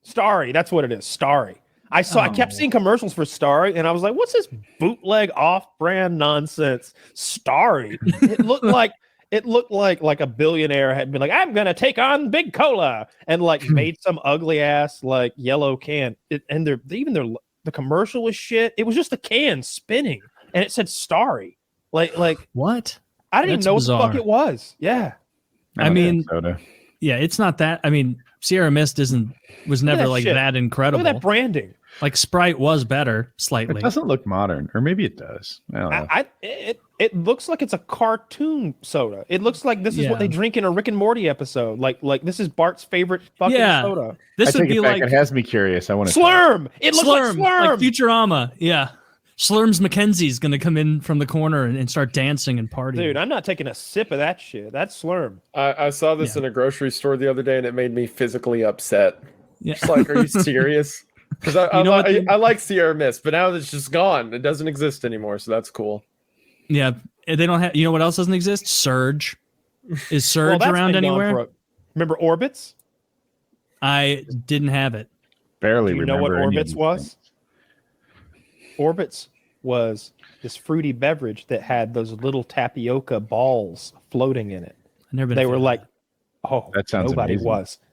Starry. That's what it is. Starry. I kept seeing commercials for Starry, and I was like, "What's this bootleg off-brand nonsense?" Starry. It looked like a billionaire had been like, "I'm gonna take on Big Cola," and like made some ugly ass like yellow can. The commercial was shit. It was just the can spinning, and it said Starry. Like what? I didn't even know bizarre. What the fuck it was. Yeah. I mean, yeah, it's not that. I mean, Sierra Mist was never like shit. That incredible. Look at that branding. Like Sprite was better slightly. It doesn't look modern, or maybe it does. I don't know. It looks like it's a cartoon soda. It looks like this is what they drink in a Rick and Morty episode. Like this is Bart's favorite fucking soda. This would be like it has me curious. I want to Slurm. It looks like Slurm. Like Futurama. Yeah. Slurms McKenzie's gonna come in from the corner and start dancing and partying. Dude, I'm not taking a sip of that shit. That's Slurm. I saw this in a grocery store the other day, and it made me physically upset. Yeah. Just like, are you serious? Because I like Sierra Mist, but now it's just gone. It doesn't exist anymore, so that's cool. Yeah, they don't have. You know what else doesn't exist? Surge. Is Surge around anywhere? Remember Orbits? I didn't have it. Barely. Do you know what Orbits was? Orbits was this fruity beverage that had those little tapioca balls floating in it. They were like, oh, that sounds amazing.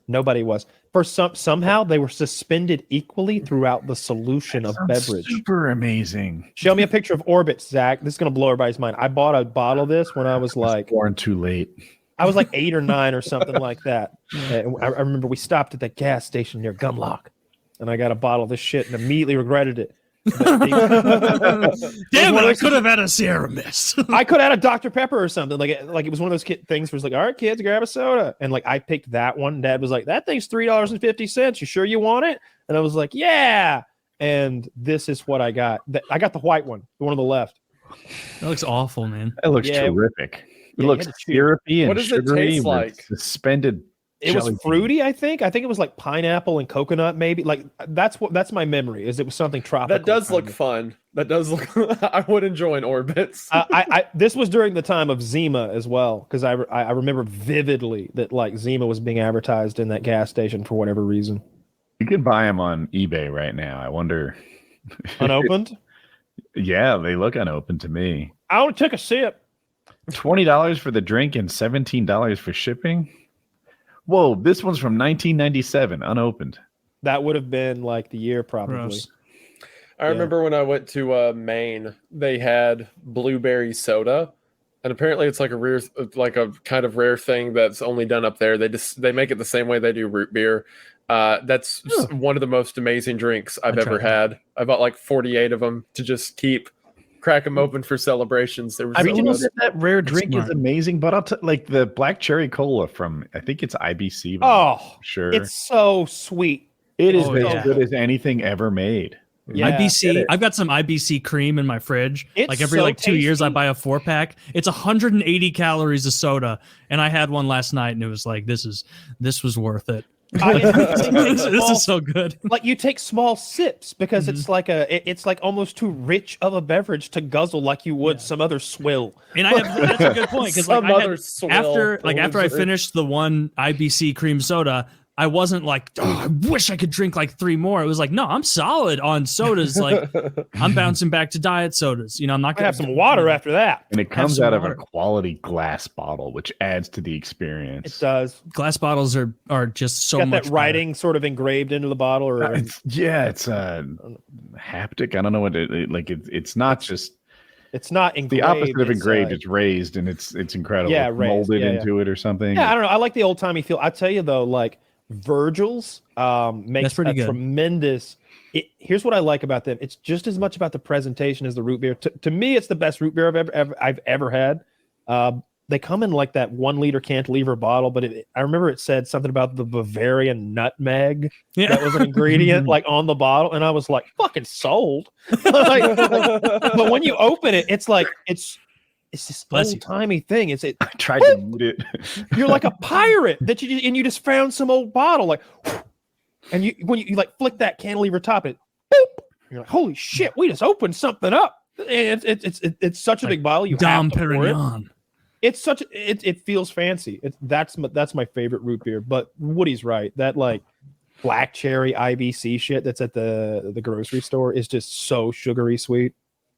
Nobody was. For somehow they were suspended equally throughout the solution of beverage. Super amazing. Show me a picture of Orbits, Zach. This is gonna blow everybody's mind. I bought a bottle of this when I was like born too late. I was like 8 or 9 or something like that. I remember we stopped at that gas station near Gumlock, and I got a bottle of this shit and immediately regretted it. Damn it! I could have had a Sierra Mist. I could have had a Dr. Pepper or something. Like it was one of those things where it's like, all right, kids, grab a soda. And like I picked that one. Dad was like, that thing's $3.50. You sure you want it? And I was like, yeah. And this is what I got. I got the white one, the one on the left. That looks awful, man. It looks terrific. It looks syrupy and sugary. It taste like? Suspended. It was fruity, I think. I think it was like pineapple and coconut, maybe. Like that's my memory. Is it was something tropical. That does look fun. That does look. I would enjoy an Orbits. This was during the time of Zima as well, because I remember vividly that like Zima was being advertised in that gas station for whatever reason. You could buy them on eBay right now. I wonder. Unopened? Yeah, they look unopened to me. I only took a sip. $20 for the drink and $17 for shipping. Whoa, this one's from 1997, unopened. That would have been like the year probably. Gross. I remember when I went to Maine, they had blueberry soda, and apparently it's like a kind of rare thing that's only done up there. They make it the same way they do root beer. That's one of the most amazing drinks I've ever had. I bought like 48 of them to just crack them open for celebrations. I mean, that rare drink is amazing, but I'll like the black cherry cola from, I think it's IBC. Oh, sure. It's so sweet. It is as good as anything ever made. Yeah, IBC. I've got some IBC cream in my fridge. It's like every 2 years, I buy a 4-pack. It's 180 calories of soda, and I had one last night, and it was like, this was worth it. This is so good. Like you take small sips because it's like almost too rich of a beverage to guzzle like you would some other swill. And that's a good point because after I finished the one IBC cream soda, I wasn't like, oh, I wish I could drink like 3 more. It was like, no, I'm solid on sodas. Like I'm bouncing back to diet sodas. You know, I'm not gonna have some water after that. And it comes out of a quality glass bottle, which adds to the experience. It does. Glass bottles are just so much that writing sort of engraved into the bottle, or it's haptic. I don't know what it's not just. It's not engraved. The opposite of engraved. It's raised, and it's incredible. Yeah, it's molded into it or something. Yeah, I don't know. I like the old timey feel. I tell you though, like Virgil's makes a tremendous. Here's what I like about them. It's just as much about the presentation as the root beer. To me, it's the best root beer I've ever had. They come in like that 1 liter cantilever bottle, but I remember it said something about the Bavarian nutmeg that was an ingredient like on the bottle, and I was like, "Fucking sold!" But when you open it, it's like it's this old timey thing. I tried to eat it. You're like a pirate that you just found some old bottle, like, and when you like flick that cantilever top, it boop. You're like, "Holy shit! We just opened something up." And it's such a big bottle. You Dom have to pour it. Perignon. It's it feels fancy. That's my favorite root beer. But Woody's right. That like black cherry IBC shit that's at the grocery store is just so sugary sweet.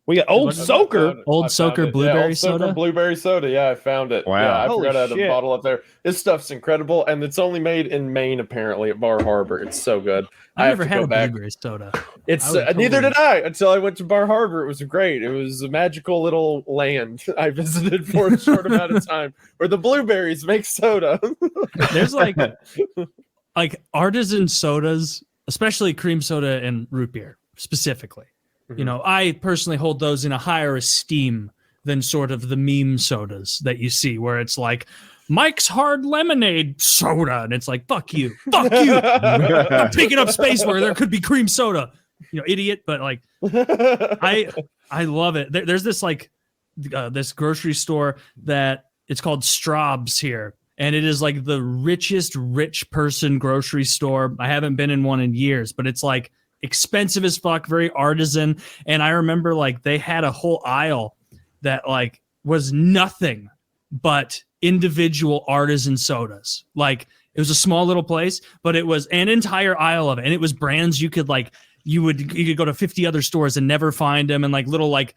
We got Old Soaker blueberry soda. Blueberry soda. Yeah, I found it. Wow. Yeah, I Holy forgot I had shit. a bottle up there. This stuff's incredible, and it's only made in Maine apparently at Bar Harbor. It's so good. I never had a blueberry soda. It's neither did I until I went to Bar Harbor. It was great. It was a magical little land I visited for a short amount of time where the blueberries make soda. There's like artisan sodas, especially cream soda and root beer specifically. You know, I personally hold those in a higher esteem than sort of the meme sodas that you see where it's like Mike's Hard Lemonade Soda. And it's like, fuck you. I'm taking up space where there could be cream soda. You know, idiot. But like, I love it. There's this like this grocery store that it's called Straub's here. And it is like the richest rich person grocery store. I haven't been in one in years, but it's like expensive as fuck, very artisan. And I remember like they had a whole aisle that like was nothing but individual artisan sodas. Like it was a small little place, but it was an entire aisle of it. And it was brands you could like, you could go to 50 other stores and never find them. And like little like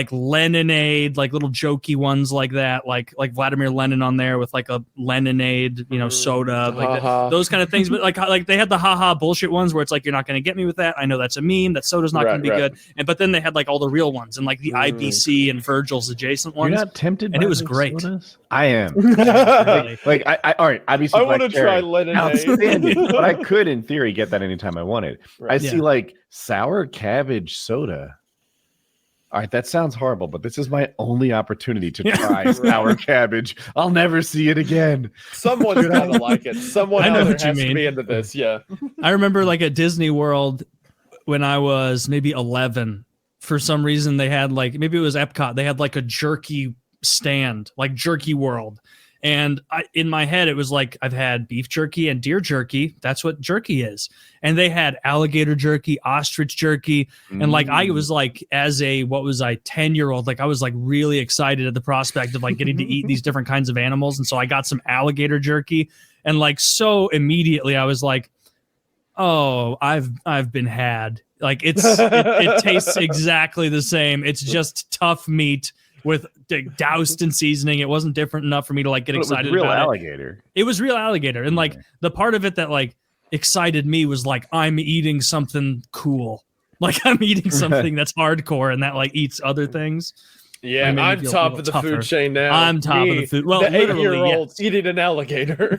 Leninade, like little jokey ones like that, like Vladimir Lenin on there with like a Leninade, you know, soda, like those kind of things. But like they had the haha bullshit ones where it's like, you're not going to get me with that. I know that's a meme. That soda's not going to be good. But then they had like all the real ones and like the IBC and Virgil's adjacent ones. You're not tempted, and it was great. Sodas? I am. like I all right. IBC. I want to try Leninade. Outstanding. But I could, in theory, get that anytime I wanted. I see like sour cabbage soda. All right, that sounds horrible, but this is my only opportunity to try sour cabbage. I'll never see it again. Someone's gotta like it. Someone out there has to be into this. Yeah. I remember like at Disney World when I was maybe 11, for some reason they had like, maybe it was Epcot, they had like a jerky stand, like Jerky World. And in my head, it was like, I've had beef jerky and deer jerky. That's what jerky is. And they had alligator jerky, ostrich jerky. And like, I was like, as a, 10-year-old, like I was like really excited at the prospect of like getting to eat these different kinds of animals. And so I got some alligator jerky. And like, so immediately I was like, oh, I've been had. Like it tastes exactly the same. It's just tough meat with doused in seasoning. It wasn't different enough for me to like get excited real about alligator. It was real alligator. And like the part of it that like excited me was like, I'm eating something cool. Like I'm eating something that's hardcore and that like eats other things. Yeah, I'm top of the food chain now. I'm top of the food. Well, the 8-year-old eating an alligator.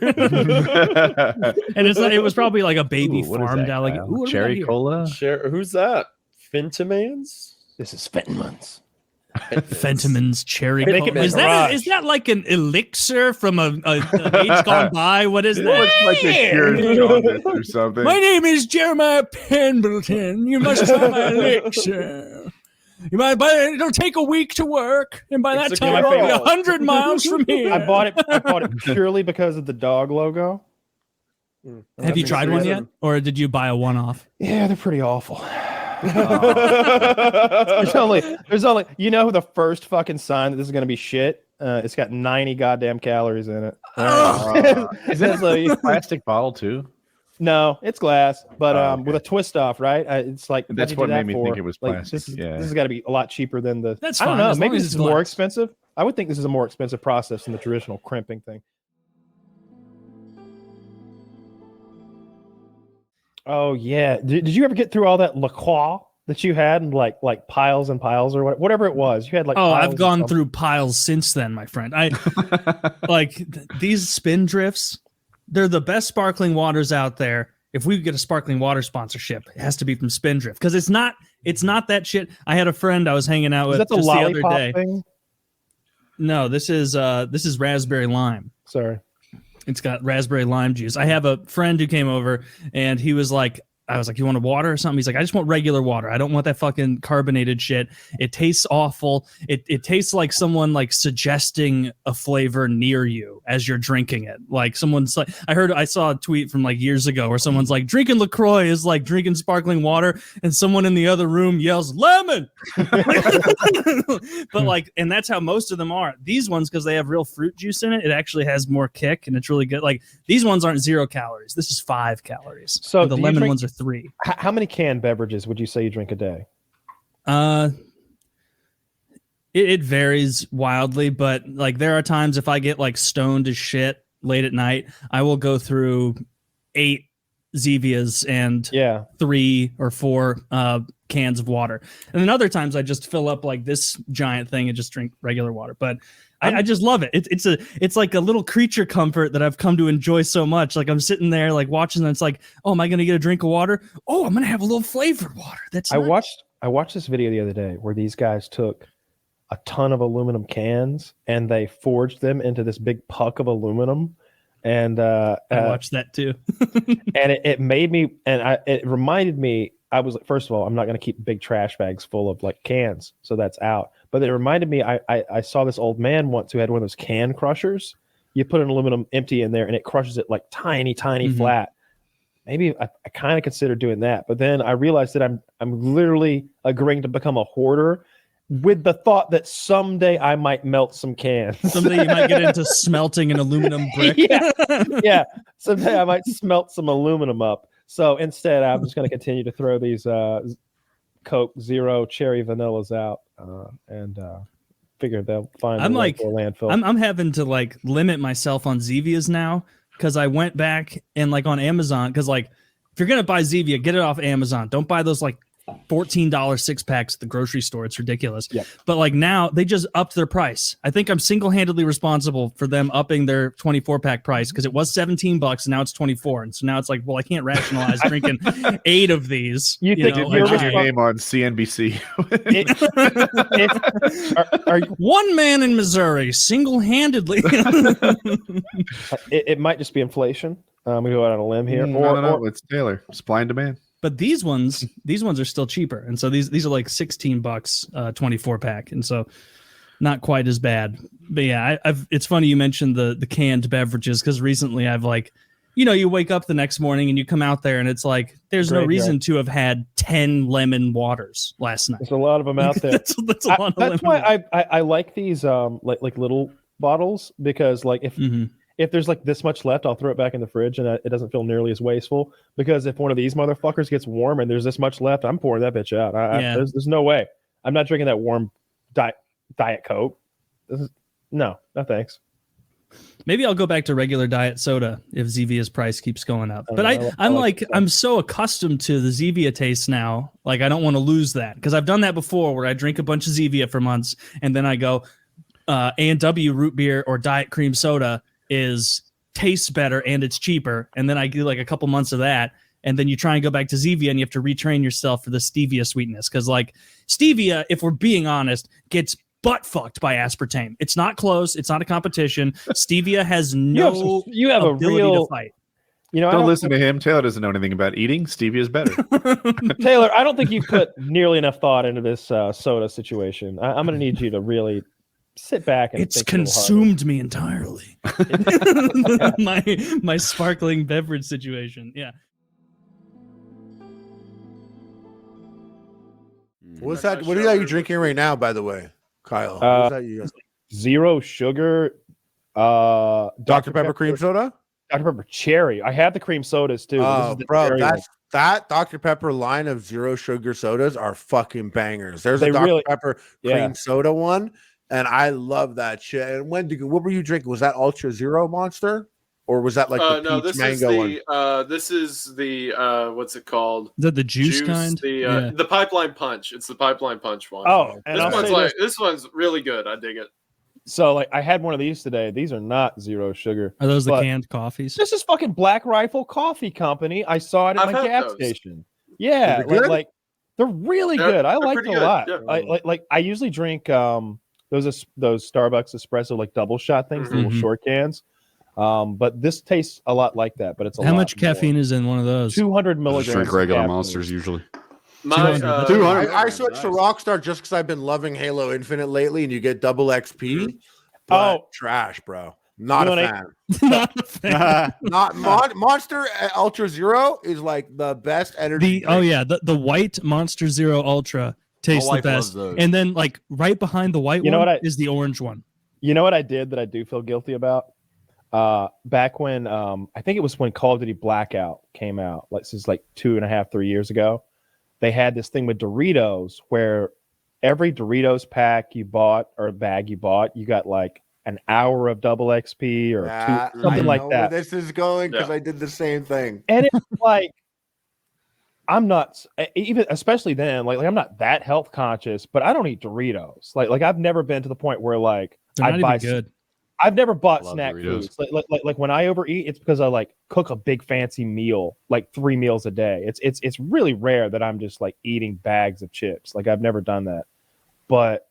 And it was probably like a baby farmed alligator. Cherry cola? Who's that? Fentimans? This is Fentimans. Fentimans cherry cola. Is that like an elixir from a age gone by? What is that? It looks like a cure or something. My name is Jeremiah Pendleton. You must try my elixir. It'll take a week to work, and by that time, I'll be 100 miles from here. I bought it purely because of the dog logo. Have you tried one yet, or did you buy a one-off? Yeah, they're pretty awful. There's only you know the first fucking sign that this is gonna be shit. It's got 90 goddamn calories in it. Is that a plastic bottle too? No, it's glass, but with a twist off, right? It's like that's what made me think it was plastic. This has got to be a lot cheaper than the. That's I don't fine, know. Maybe this is glass. more expensive. I would think this is a more expensive process than the traditional crimping thing. Oh yeah, did you ever get through all that La Croix that you had, and like piles and piles or whatever it was? You had like. Oh, I've gone through piles since then, my friend. I like these Spindrifts. They're the best sparkling waters out there. If we get a sparkling water sponsorship, it has to be from Spindrift because it's not that shit. I had a friend I was hanging out with just the other day. Thing? No, this is raspberry lime. Sorry. It's got raspberry lime juice. I have a friend who came over and he was like, I was like, you want a water or something? He's like, I just want regular water. I don't want that fucking carbonated shit. It tastes awful. It tastes like someone like suggesting a flavor near you as you're drinking it. Like someone's like, I saw a tweet from like years ago where someone's like, drinking LaCroix is like drinking sparkling water, and someone in the other room yells lemon. But like, and that's how most of them are. These ones, because they have real fruit juice in it, it actually has more kick and it's really good. Like these ones aren't 0 calories. This is 5 calories. So the lemon ones are 3. How many canned beverages would you say you drink a day? It varies wildly, but like there are times if I get like stoned as shit late at night, I will go through 8 Zevias and 3 or 4 cans of water. And then other times I just fill up like this giant thing and just drink regular water. But I just love it. It's like a little creature comfort that I've come to enjoy so much. Like I'm sitting there like watching, and it's like, oh, am I going to get a drink of water? Oh, I'm going to have a little flavored water. That's nice. I watched this video the other day where these guys took a ton of aluminum cans and they forged them into this big puck of aluminum. And I watched that too. And it made me, and it reminded me, I was like, first of all, I'm not going to keep big trash bags full of like cans, so that's out. But it reminded me, I saw this old man once who had one of those can crushers. You put an aluminum empty in there, and it crushes it like tiny flat. Maybe I kind of considered doing that, but then I realized that I'm literally agreeing to become a hoarder with the thought that someday I might melt some cans. Someday you might get into smelting an aluminum brick. Yeah. Someday I might smelt some aluminum up. So instead, I'm just going to continue to throw these Coke Zero cherry vanillas out and figure they'll find a landfill. I'm having to like limit myself on Zevias now because I went back and like on Amazon, because like if you're going to buy Zevia, get it off Amazon. Don't buy those like $14 6-packs at the grocery store. It's ridiculous. Yep. But like now they just upped their price. I think I'm single-handedly responsible for them upping their 24-pack price, because it was $17 and now it's 24. And so now it's like, well, I can't rationalize drinking 8 of these. You think if your name on CNBC? Are one man in Missouri single-handedly? It might just be inflation. I'm gonna go out on a limb here. No, it's Taylor. Supply and demand. But these ones are still cheaper, and so these are like $16, 24-pack, and so not quite as bad. But yeah, it's funny you mentioned the canned beverages, because recently I've like, you wake up the next morning and you come out there and it's like there's no reason to have had 10 lemon waters last night. There's a lot of them out there. that's a lot of that's why I like these like little bottles, because like if there's like this much left, I'll throw it back in the fridge, and it doesn't feel nearly as wasteful. Because if one of these motherfuckers gets warm and there's this much left, I'm pouring that bitch out. There's no way. I'm not drinking that warm Diet Coke. No thanks. Maybe I'll go back to regular diet soda if Zevia's price keeps going up. But I'm so accustomed to the Zevia taste now. Like I don't want to lose that, because I've done that before where I drink a bunch of Zevia for months and then I go A&W root beer or diet cream soda tastes better and it's cheaper, and then I do like a couple months of that, and then you try and go back to Zevia and you have to retrain yourself for the stevia sweetness, because like stevia, if we're being honest, gets butt fucked by aspartame. It's not close. It's not a competition. Stevia has no you have ability a real to fight. Don't listen to him. Taylor doesn't know anything about eating. Stevia is better. Taylor, I don't think you put nearly enough thought into this soda situation. I'm going to need you to really sit back and it's consumed me entirely. my sparkling beverage situation. Yeah. What's that? What are you drinking right now, by the way, Kyle? What's that you zero sugar Dr. Pepper cream soda? Dr. Pepper cherry. I have the cream sodas too. Bro, that Dr. Pepper line of zero sugar sodas are fucking bangers. There's a Dr. Pepper cream soda one. And I love that shit. And what were you drinking? Was that Ultra Zero Monster, or was that like the peach mango one? This is the what's it called? Is that the juice kind? The Pipeline Punch. It's the Pipeline Punch one. Oh, and this one's really good. I dig it. So like I had one of these today. These are not zero sugar. Are those the canned coffees? This is fucking Black Rifle Coffee Company. I saw it at my gas station. Yeah, like they're really good. I like it a lot. Yeah. Like I usually drink those Starbucks espresso like double shot things, the little short cans. But this tastes a lot like that, but it's a How lot much caffeine is in one of those? 200 milligrams. Just drink regular Monsters usually. 200. I switched to Rockstar just because I've been loving Halo Infinite lately, and you get double XP. Trash, bro. Not a fan. Not a fan. Monster Ultra Zero is like the best energy. The white Monster Zero Ultra tastes the best. And then like right behind the white one is the orange one. You know what I did that I do feel guilty about? Back when I think it was when Call of Duty Blackout came out, this is like 2.5-3 years ago. They had this thing with Doritos where every Doritos pack you bought or bag you bought, you got like an hour of double XP or something like that. Where this is going because I did the same thing. And it's like, I'm not even, especially then, like I'm not that health conscious, but I don't eat Doritos. Like I've never been to the point where like I'd buy good. I've never bought snack foods. Like when I overeat, it's because I like cook a big fancy meal, like 3 meals a day. It's really rare that I'm just like eating bags of chips. Like I've never done that. But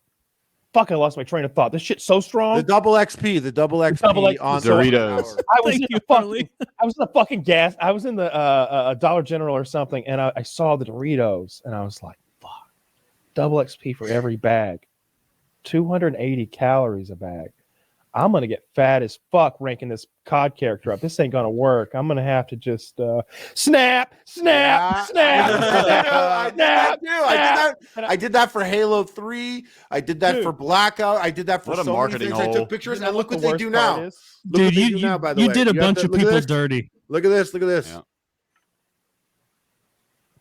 fuck, I lost my train of thought. This shit's so strong. The double XP on Doritos. I was in the fucking gas. I was in the Dollar General or something, and I saw the Doritos, and I was like, fuck, double XP for every bag, 280 calories a bag. I'm going to get fat as fuck ranking this COD character up. This ain't going to work. I'm going to have to just snap. I did that for Halo 3. I did that for Blackout. I did that for so many things. I took pictures, and look what they do now. Dude, you did a bunch of people dirty. Look at this. Yeah.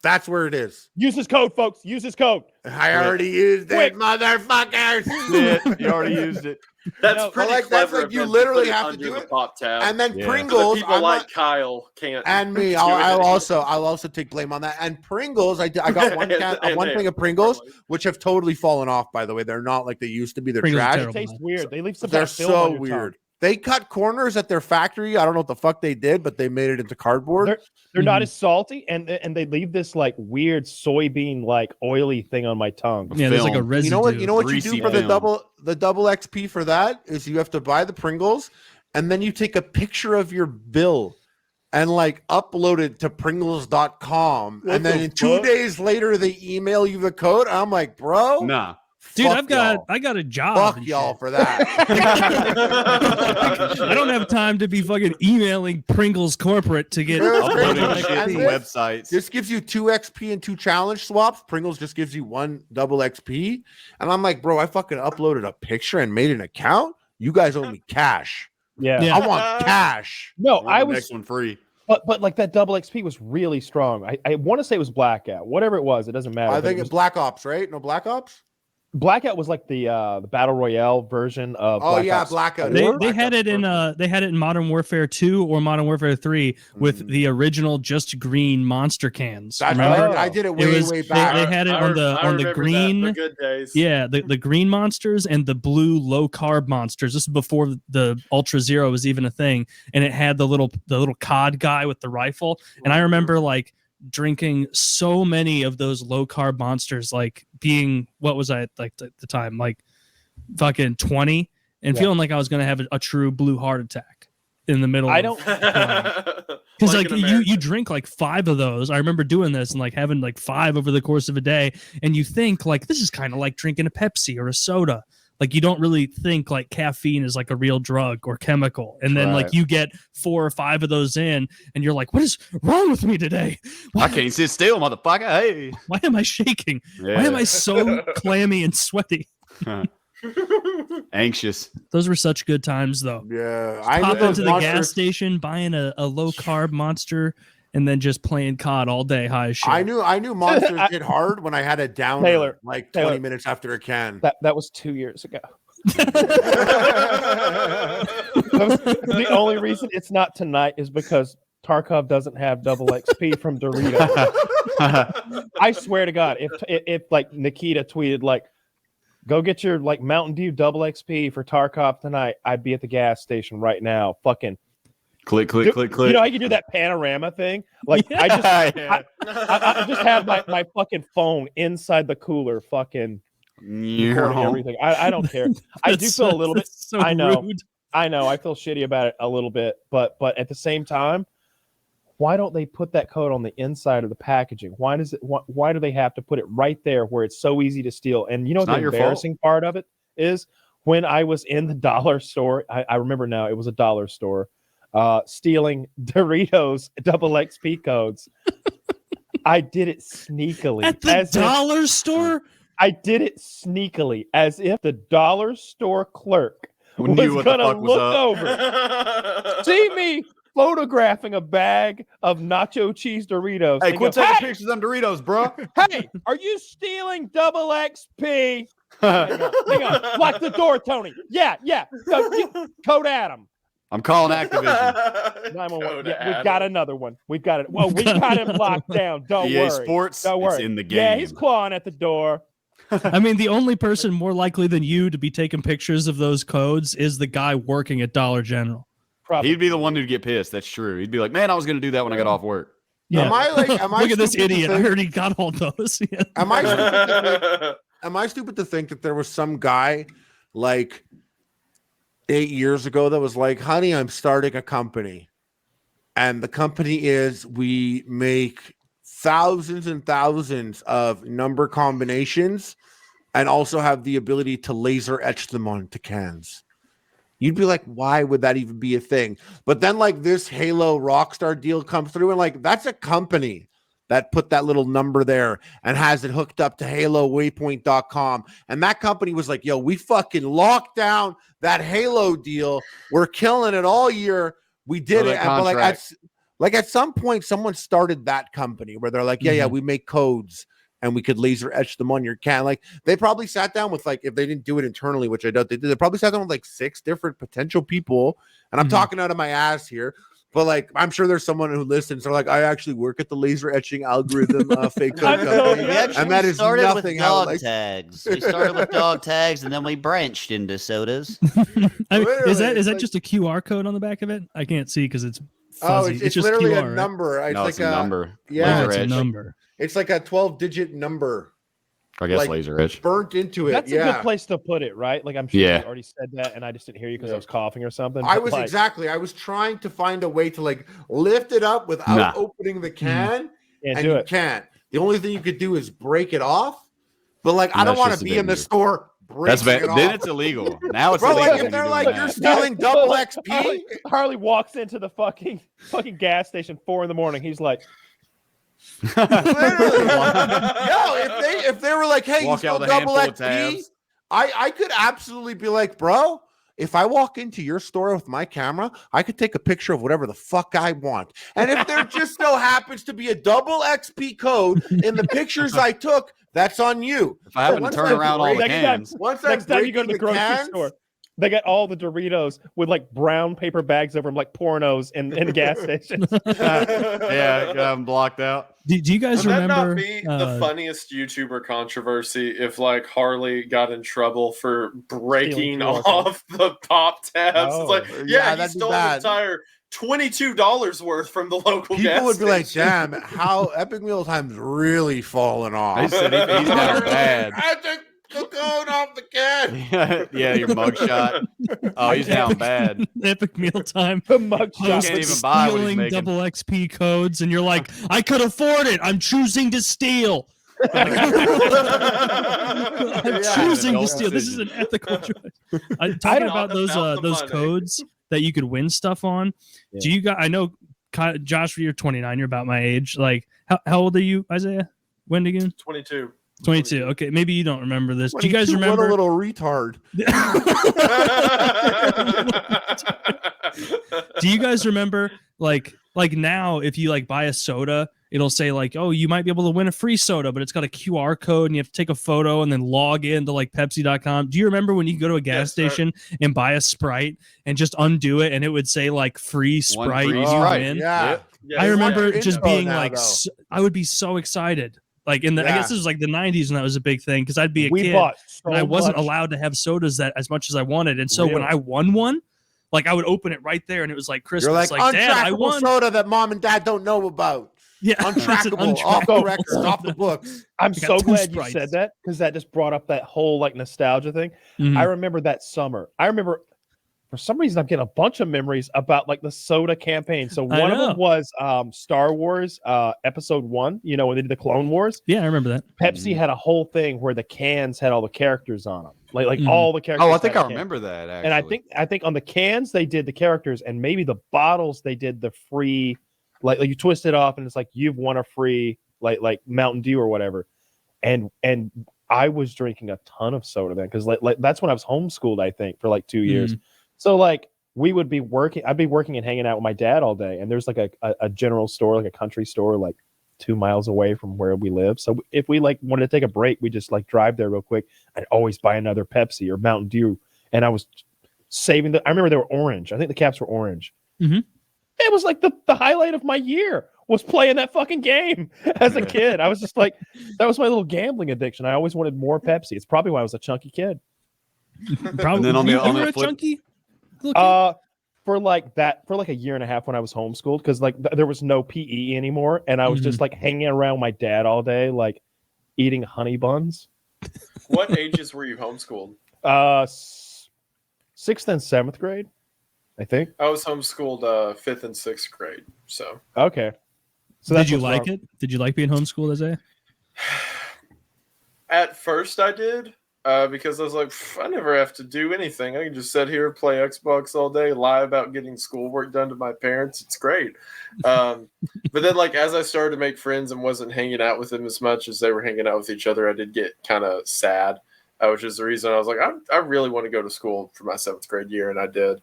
That's where it is. Use this code, folks. Use this code. I already used it, motherfuckers. You already used it. That's pretty clever. That's like you literally have to do it. Pop tab. And then Pringles. So people like Kyle can't. And me, I'll also take blame on that. And Pringles, I got one thing of Pringles, which have totally fallen off. By the way, they're not like they used to be. They're Pringles trash. They taste weird. They leave some. They're so weird. They cut corners at their factory. I don't know what the fuck they did, but they made it into cardboard. They're not as salty, and they leave this like weird soybean like oily thing on my tongue. Yeah, there's like a residue. You know what you do for the double XP for that is you have to buy the Pringles, and then you take a picture of your bill and like upload it to Pringles.com, and then in 2 days later they email you the code. I'm like, bro, nah. Dude, I got a job. Fuck y'all for that. I don't have time to be fucking emailing Pringles corporate to get websites. This gives you 2 XP and 2 challenge swaps. Pringles just gives you 1 double XP. And I'm like, bro, I fucking uploaded a picture and made an account. You guys owe me cash. Yeah. I want cash. No, I was next one free. But like that double XP was really strong. I want to say it was Blackout. Whatever it was, it doesn't matter. I think it's Black Ops, right? No Black Ops? Blackout was like the battle royale version of. Blackout. They had it in Modern Warfare 2 or Modern Warfare 3 with the original just green monster cans. I did it way back. They had it on the green. The good days. Yeah, the green monsters and the blue low carb monsters. This is before the Ultra Zero was even a thing, and it had the little COD guy with the rifle. And I remember like drinking so many of those low carb monsters, like being, what was I like at the time, like fucking 20, and feeling like I was gonna have a true blue heart attack in the middle. I don't, because like you drink like 5 of those. I remember doing this and like having like 5 over the course of a day, and you think like this is kind of like drinking a Pepsi or a soda. Like you don't really think like caffeine is like a real drug or chemical. And then like you get 4 or 5 of those in and you're like, what is wrong with me today? I can't sit still, motherfucker. Hey. Why am I shaking? Yeah. Why am I so clammy and sweaty? Anxious. Those were such good times though. Yeah. I pop into the gas station, buying a low carb monster, and then just playing COD all day high as shit. I knew monsters hit hard when I had a down like 20 minutes after a can. That was 2 years ago. The only reason it's not tonight is because Tarkov doesn't have double XP from Doritos. I swear to God, if like Nikita tweeted like, go get your like Mountain Dew double XP for Tarkov tonight, I'd be at the gas station right now. Fucking click. You know how you do that panorama thing? Like I just have my fucking phone inside the cooler, fucking recording everything. I don't care. I do feel a little bit. So I know. Rude. I know. I feel shitty about it a little bit, but at the same time, why don't they put that code on the inside of the packaging? Why do they have to put it right there where it's so easy to steal? And you know what the embarrassing part of it is? When I was in the dollar store, I remember now, it was a dollar store, stealing Doritos double XP codes. I did it sneakily. At the dollar store? I did it sneakily, as if the dollar store clerk was going to look over, see me photographing a bag of nacho cheese Doritos. Hey, quit taking pictures of them Doritos, bro. Hey, are you stealing double XP? Hang on. Lock the door, Tony. Yeah. Code Adam. I'm calling Activision. 911. Yeah, we've got another one. We've got it. Well, we got him locked down. Don't EA worry. Sports, Don't worry. it's in the game. Yeah, he's clawing at the door. I mean, the only person more likely than you to be taking pictures of those codes is the guy working at Dollar General. Probably. He'd be the one who'd get pissed. That's true. He'd be like, man, I was going to do that when I got off work. Yeah. Am I Look at this idiot. I heard he got all those. Yeah. Am I stupid to think that there was some guy like 8 years ago that was like, honey, I'm starting a company. And the company is, we make thousands and thousands of number combinations and also have the ability to laser etch them onto cans. You'd be like, why would that even be a thing? But then like this Halo Rockstar deal comes through and like, that's a company that put that little number there and has it hooked up to HaloWaypoint.com. And that company was like, yo, we fucking locked down that Halo deal. We're killing it all year. We did it. But like at some point, someone started that company where they're like, yeah, we make codes and we could laser etch them on your can. Like they probably sat down with like, if they didn't do it internally, which I doubt they did, they probably sat down with like 6 different potential people. And I'm talking out of my ass here. But like, I'm sure there's someone who listens. They're like, I actually work at the laser etching algorithm fake code company, and that is nothing. With dog tags. We started with dog tags, and then we branched into sodas. I mean, is that just a QR code on the back of it? I can't see because it's fuzzy. It's just literally QR, a number. It's no, like it's a number. Yeah, it's a number. It's like a 12-digit number. I guess like, laser etch burnt into it. That's a good place to put it, right? Like I'm sure you already said that, and I just didn't hear you because I was coughing or something. I was trying to find a way to like lift it up without opening the can, and you can't. The only thing you could do is break it off. But like, I don't want to be in the store. That's bad. Then it's illegal. Now it's illegal. Like if they're like, you're stealing double XP. Harley walks into the fucking gas station 4 a.m. He's like. Literally. Yo, if they were like, hey, you stole double XP, I could absolutely be like, bro, if I walk into your store with my camera, I could take a picture of whatever the fuck I want. And if there just so happens to be a double XP code in the pictures I took, that's on you. If I happen to turn around all the cans. Next time you go to the grocery store, they got all the Doritos with like brown paper bags over them, like pornos in gas stations. Yeah, got them blocked out. Do you guys remember? Would that not be the funniest YouTuber controversy if like Harley got in trouble for breaking off the pop tabs? It's like, he stole an entire $22 worth from the local gas People would be like, station. damn, how Epic Meal Time's really falling off. He said he's got bad. I took the code off the can. Yeah, your mugshot. Oh, he's down bad. Epic Mealtime. The mugshot. Can't even buy what he's Stealing making. double XP codes, and you're like, I could afford it. I'm choosing to steal. I'm choosing to steal. This is an ethical choice. I'm talking about those codes that you could win stuff on. Yeah. Do you guys? I know, Josh, you're 29. You're about my age. Like, how old are you, Isaiah? When again? 22. 22. Okay, maybe you don't remember this. Do you guys remember? What a little retard. Do you guys remember like now if you like buy a soda, it'll say like, oh, you might be able to win a free soda, but it's got a QR code and you have to take a photo and then log into like Pepsi.com. Do you remember when you go to a gas station and buy a Sprite and just undo it and it would say like free Sprite? Yeah. I remember just being like, I would be so excited. Like I guess this was like the 90s and that was a big thing because I'd be a kid and I wasn't allowed to have sodas that as much as I wanted. And so when I won one, like I would open it right there and it was like Christmas. You're like Dad, I won soda that mom and dad don't know about. Yeah, untrackable, off the record, off the books. I'm so glad you said that because that just brought up that whole like nostalgia thing. I remember that summer. I remember for some reason I'm getting a bunch of memories about like the soda campaign. So one of them was Star Wars episode 1, you know, when they did the Clone Wars. Yeah, I remember that. Pepsi had a whole thing where the cans had all the characters on them. Like all the characters. Oh, I think I remember that actually. And I think on the cans they did the characters, and maybe the bottles they did the free, like you twist it off and it's like you've won a free like Mountain Dew or whatever. And I was drinking a ton of soda then because like that's when I was homeschooled, I think, for like 2 years. So like I'd be working and hanging out with my dad all day, and there's like a general store, like a country store, like 2 miles away from where we live. So if we like wanted to take a break, we just like drive there real quick. I'd always buy another Pepsi or Mountain Dew, and I was saving I remember they were orange. I think the caps were orange. It was like the highlight of my year was playing that fucking game as a kid. I was just like, that was my little gambling addiction. I always wanted more Pepsi. It's probably why I was a chunky kid. Probably. And then on the flip, chunky? For like a year and a half when I was homeschooled, because like there was no PE anymore, and I was just like hanging around my dad all day, like eating honey buns. What ages were you homeschooled? 6th and 7th grade, I think. I was homeschooled 5th and 6th grade. So okay. So did you like it? Did you like being homeschooled, Isaiah? At first, I did. Because I was like, I never have to do anything. I can just sit here, play Xbox all day, lie about getting schoolwork done to my parents. It's great. But then, like, as I started to make friends and wasn't hanging out with them as much as they were hanging out with each other, I did get kind of sad, which is the reason I was like, I really want to go to school for my 7th grade year, and I did.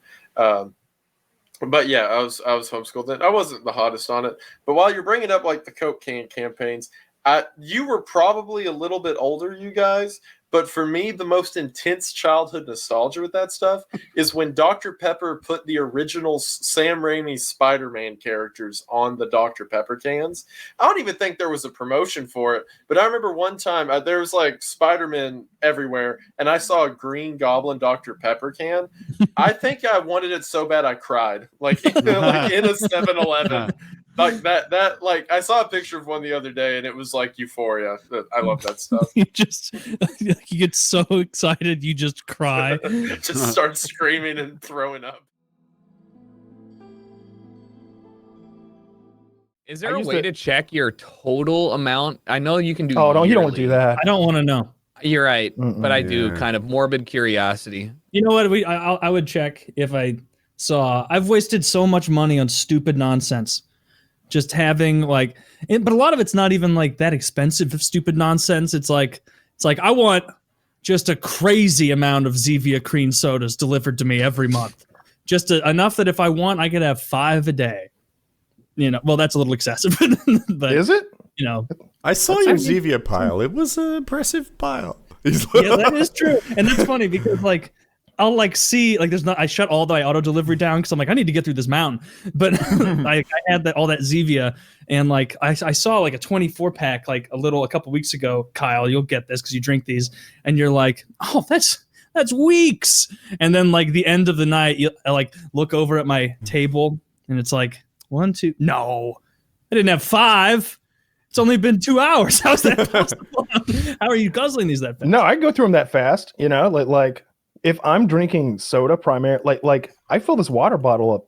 But yeah, I was homeschooled then. I wasn't the hottest on it. But while you're bringing up like the Coke can campaigns, you were probably a little bit older, you guys. But for me, the most intense childhood nostalgia with that stuff is when Dr. Pepper put the original Sam Raimi Spider-Man characters on the Dr. Pepper cans. I don't even think there was a promotion for it, but I remember one time there was like Spider-Man everywhere, and I saw a Green Goblin Dr. Pepper can. I think I wanted it so bad I cried, like in a 7-Eleven. Like that, like I saw a picture of one the other day, and it was like euphoria. I love that stuff. You get so excited, you just cry, just start screaming and throwing up. Is there a way to check your total amount? I know you can do. Oh no, you don't want to do that. I don't want to know. You're right, but I do. Kind of morbid curiosity. You know what? I would check if I saw. I've wasted so much money on stupid nonsense. Just having like, but a lot of it's not even like that expensive of stupid nonsense. It's like I want just a crazy amount of Zevia cream sodas delivered to me every month, just enough that if I want, I could have 5 a day. You know, well, that's a little excessive, but is it? You know, I saw your Zevia pile. It was an impressive pile. Yeah, that is true, and that's funny because like. I'll like see like I shut all my auto delivery down because I'm like I need to get through this mountain, but I had all that Zevia, and like I saw like a 24 pack like a couple weeks ago. Kyle, you'll get this because you drink these, and you're like, oh, that's weeks, and then like the end of the night, I like look over at my table, and it's like 1, 2, no, I didn't have 5. It's only been 2 hours. How's that possible? How are you guzzling these that fast? No, I can go through them that fast. You know, like. If I'm drinking soda primarily, like I fill this water bottle up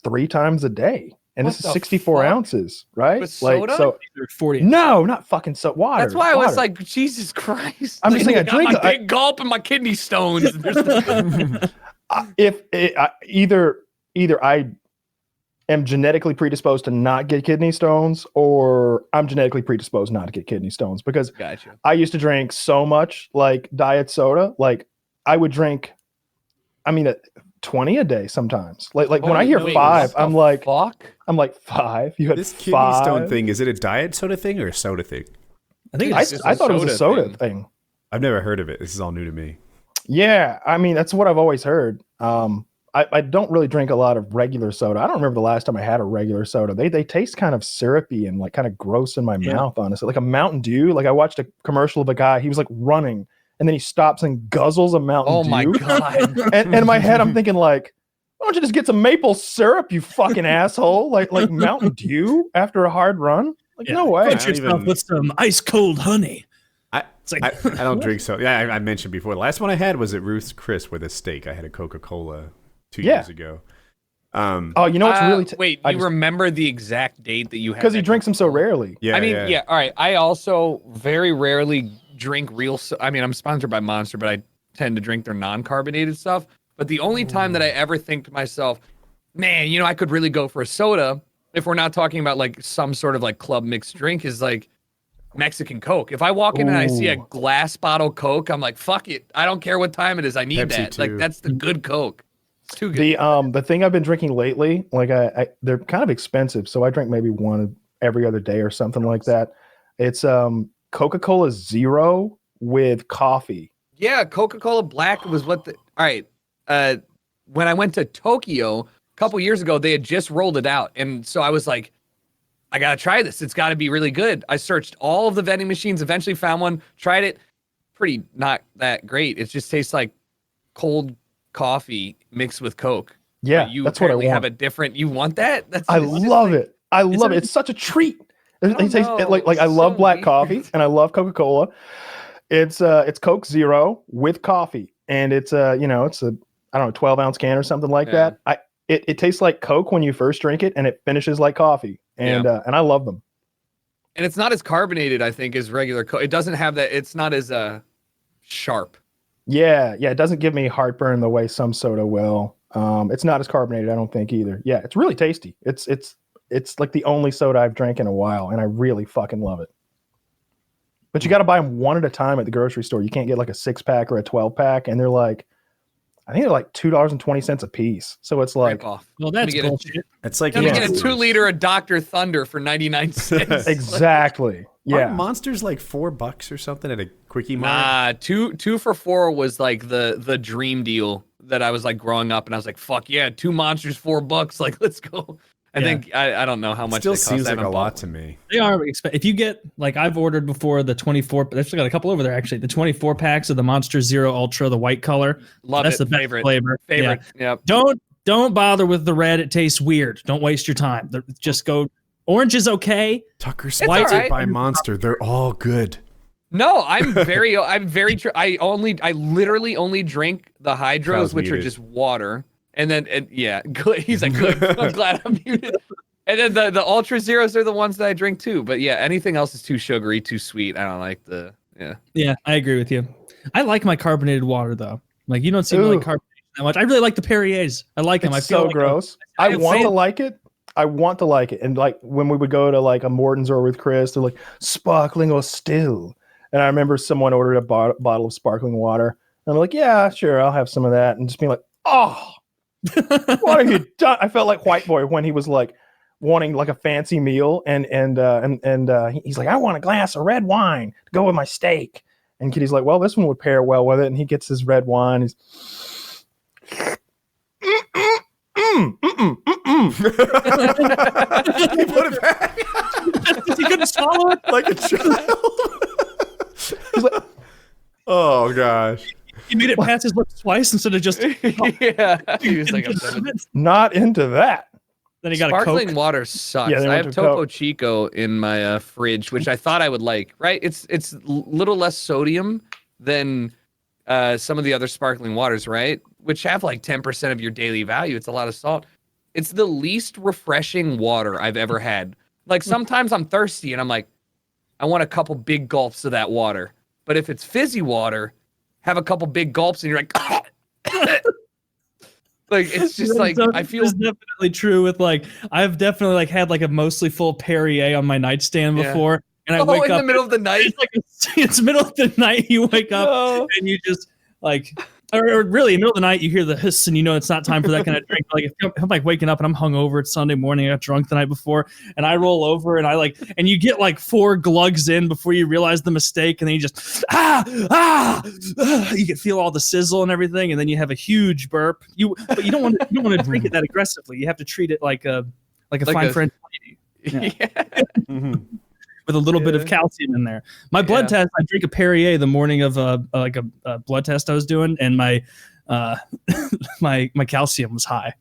3 times a day, and this is 64 ounces, right? With like soda? so 40. No, not fucking water. That's why I water. was like, Jesus Christ! I'm just saying, I drink my big gulp and my kidney stones. Either I am genetically predisposed to not get kidney stones, or I'm genetically predisposed not to get kidney stones because I used to drink so much like diet soda, like. I would drink, 20 a day sometimes. Like when I hear 5, I'm like, 5. You had this 5? Kidney stone thing. Is it a diet soda thing or a soda thing? I think I thought it was a soda thing. I've never heard of it. This is all new to me. Yeah, that's what I've always heard. I don't really drink a lot of regular soda. I don't remember the last time I had a regular soda. They taste kind of syrupy and like kind of gross in my mouth, honestly. Like a Mountain Dew. Like I watched a commercial of a guy. He was like running. And then he stops and guzzles a Mountain Dew. Oh my God. and in my head, I'm thinking like, why don't you just get some maple syrup, you fucking asshole? Like Mountain Dew after a hard run? Like, no way. Put yourself with some ice cold honey. I don't drink soda. Yeah, I mentioned before. The last one I had was at Ruth's Chris with a steak. I had a Coca-Cola 2 years ago. Oh, you know what's really wait, you remember the exact date that you had? Because he drinks them so rarely. Yeah, I mean, yeah. All right. I also very rarely drink real. I mean, I'm sponsored by Monster, but I tend to drink their non-carbonated stuff. But the only time that I ever think to myself, man, you know, I could really go for a soda, if we're not talking about like some sort of like club mixed drink, is like Mexican Coke. If I walk in and I see a glass bottle Coke, I'm like, fuck it. I don't care what time it is. I need Pepsi that. too. Like, that's the good Coke. It's too good. The thing I've been drinking lately, like they're kind of expensive, so I drink maybe one every other day or something like that. It's Coca-Cola Zero with coffee. Yeah, Coca-Cola Black was what the. All right. When I went to Tokyo a couple years ago, they had just rolled it out. And so I was like, I got to try this. It's got to be really good. I searched all of the vending machines, eventually found one, tried it. Pretty not that great. It just tastes like cold coffee mixed with Coke. Yeah, you that's what I want. Have a different. You want that? I love it. I love it. It's such a treat. It tastes like I love black coffee and I love Coca-Cola. It's Coke Zero with coffee, and it's I don't know, 12-ounce can or something like that. It tastes like Coke when you first drink it, and it finishes like coffee, and I love them. And it's not as carbonated, I think, as regular Coke. It doesn't have that. It's not as sharp. Yeah, it doesn't give me heartburn the way some soda will. It's not as carbonated, I don't think either. Yeah, it's really tasty. It's like the only soda I've drank in a while, and I really fucking love it. But you got to buy them one at a time at the grocery store. You can't get like a 6-pack or a 12-pack, and they're like, I think they're like $2.20 a piece. So it's like, off. Well, that's bullshit. It's like get a 2-liter of Dr. Thunder for 99 cents. Exactly. Yeah. Aren't Monsters like $4 or something at a quickie mart? Nah, two for $4 was like the dream deal that I was like growing up, and I was like, fuck yeah, 2 Monsters, $4. Like, let's go. I think I don't know how much. Still seems like a lot to me. They are if you get like I've ordered before the 24. They've got a couple over there actually. The 24 packs of the Monster Zero Ultra, the white color. That's the best flavor. Favorite. Yeah. Don't bother with the red. It tastes weird. Don't waste your time. Just go. Orange is okay. Tucker sponsored by Monster. They're all good. No, I'm very true. I literally only drink the hydros, which are just water. And then, good. He's like, good. I'm glad I'm muted. And then the Ultra Zeros are the ones that I drink too. But yeah, anything else is too sugary, too sweet. I don't like Yeah, I agree with you. I like my carbonated water though. Like you don't seem to like carbonation that much. I really like the PKAs. I like them. I feel so gross. I want to like it. And like when we would go to like a Morton's or with Chris, they're like sparkling or still. And I remember someone ordered a bottle of sparkling water. And I'm like, yeah, sure, I'll have some of that. And just being like, oh. What have you done? I felt like White Boy when he was like wanting like a fancy meal, and he's like, I want a glass of red wine to go with my steak. And Kitty's like, well, this one would pair well with it. And he gets his red wine. He's He put it back. He couldn't swallow it like a child. He's like, oh gosh. He made it past his lips twice instead of just. Yeah, he was like, not into that. Then he got sparkling a Coke. water sucks. Yeah, I have Topo Chico in my fridge, which I thought I would like. Right? It's a little less sodium than some of the other sparkling waters, right? Which have like 10% of your daily value. It's a lot of salt. It's the least refreshing water I've ever had. Like sometimes I'm thirsty and I'm like, I want a couple big gulps of that water. But if it's fizzy water, have a couple big gulps and you're like, like it's just like I feel. It's definitely true with like I've definitely like had like a mostly full Perrier on my nightstand before, and I wake up in the middle of the night. It's middle of the night. You wake up and you just like. Or really, in the middle of the night, you hear the hiss, and you know it's not time for that kind of drink. Like if I'm like waking up and I'm hungover, it's Sunday morning, I got drunk the night before, and I roll over and and you get like 4 glugs in before you realize the mistake, and then you just you can feel all the sizzle and everything, and then you have a huge burp. But you don't want to drink it that aggressively. You have to treat it like a fine French lady. Yeah. With a little bit of calcium in there. My blood test, I drink a Perrier the morning of a blood test I was doing, and my my calcium was high.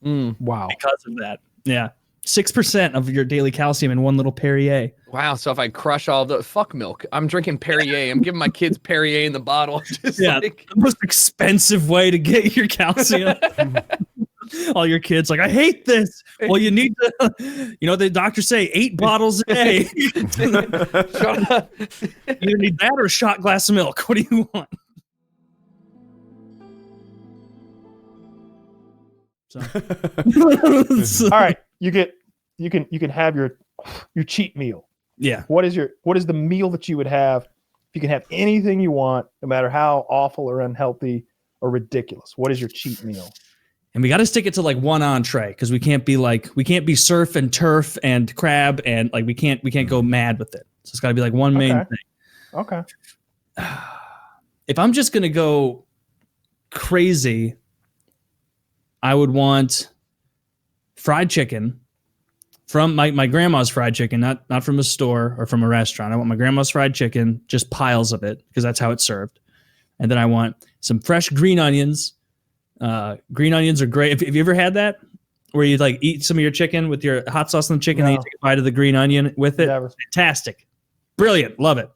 Wow. Because of that. Yeah. 6% of your daily calcium in one little Perrier. Wow. So if I crush all the fuck milk, I'm drinking Perrier. I'm giving my kids Perrier in the bottle. Just the most expensive way to get your calcium. All your kids like, I hate this. Well, you need to, the doctors say 8 bottles a day. Shut up. You either need that or a shot glass of milk. What do you want? So. All right, you can have your cheat meal. Yeah. What is the meal that you would have if you can have anything you want, no matter how awful or unhealthy or ridiculous? What is your cheat meal? And we got to stick it to like one entree because we can't be surf and turf and crab and like we can't go mad with it. So it's got to be like one main thing. Okay. If I'm just gonna go crazy, I would want fried chicken from my grandma's fried chicken, not from a store or from a restaurant. I want my grandma's fried chicken, just piles of it because that's how it's served. And then I want some fresh green onions. Green onions are great. Have you ever had that? Where you like eat some of your chicken with your hot sauce on the chicken, and you take a bite of the green onion with it? Never. Fantastic. Brilliant. Love it.